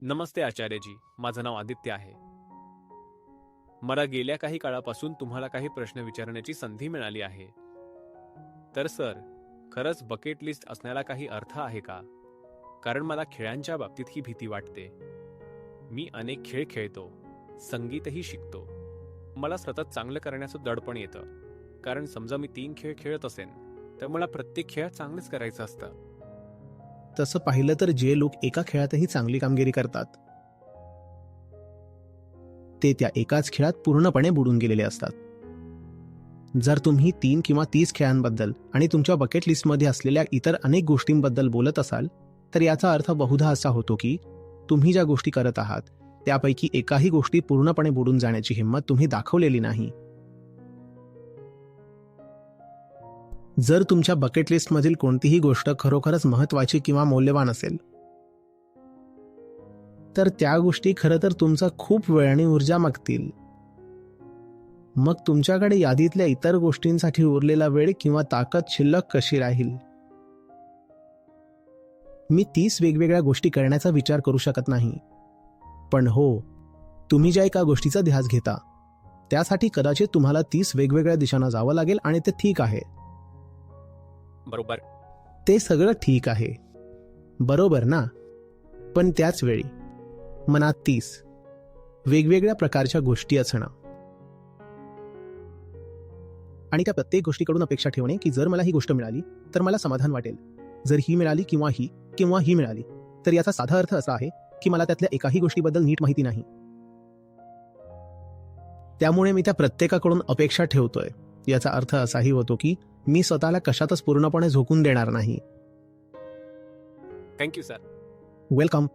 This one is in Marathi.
नमस्ते आचार्यजी, माझं नाव आदित्य आहे. मला गेल्या काही काळापासून तुम्हाला काही प्रश्न विचारण्याची संधी मिळाली आहे. तर सर, खरंच बकेट लिस्ट असण्याला काही अर्थ आहे का? कारण मला खेळांच्या बाबतीत ही भीती वाटते. मी अनेक खेळ खेळतो, संगीतही शिकतो. मला सतत चांगलं करण्याचं दडपण येतं. कारण समजा मी 3 खेळ खेळत असेन, तर मला प्रत्येक खेळ चांगलंच करायचं असतं. तसं पाहिलं तर जे लोक एका खेळातही चांगली कामगिरी करतात ते त्या एकाच खेळात पूर्णपणे बुडून गेलेले असतात. जर तुम्ही 3 किंवा 30 खेळांबद्दल आणि तुमच्या बकेट लिस्टमध्ये असलेल्या इतर अनेक गोष्टींबद्दल बोलत असाल तर याचा अर्थ बहुधा असा होतो की तुम्ही ज्या गोष्टी करत आहात त्यापैकी एकाही गोष्टी पूर्णपणे बुडून जाण्याची हिंमत तुम्ही दाखवलेली नाही. जर तुमच्या बकेट लिस्टमधील कोणतीही गोष्ट खरोखरच महत्त्वाची किंवा मौल्यवान असेल तर त्या गोष्टी खरं तर तुमचा खूप वेळ आणि ऊर्जा मागतील. मग तुमच्याकडे यादीतल्या इतर गोष्टींसाठी उरलेला वेळ किंवा ताकद शिल्लक कशी राहील? मी 30 वेगवेगळ्या गोष्टी करण्याचा विचार करू शकत नाही, पण हो, तुम्ही ज्या एका गोष्टीचा ध्यास घेता त्यासाठी कदाचित तुम्हाला 30 वेगवेगळ्या दिशांना जावं लागेल आणि ते ठीक आहे. बरोबर. ते सगळं ठीक आहे, बरोबर ना? पण त्याच वेळी मनात 30 वेगवेगळ्या प्रकारच्या गोष्टी असणं आणि त्या प्रत्येक गोष्टीकडून अपेक्षा ठेवणे की जर मला ही गोष्ट मिळाली तर मला समाधान वाटेल, जर ही मिळाली किंवा ही मिळाली तर याचा साधा अर्थ असा आहे की मला त्यातल्या एकाही गोष्टीबद्दल नीट माहिती नाही. त्यामुळे मी त्या प्रत्येकाकडून अपेक्षा ठेवतोय. याचा अर्थ असाही होतो की मी स्वतःला कशातच पूर्णपणे झोकून देणार नाही. Thank you sir. वेलकम.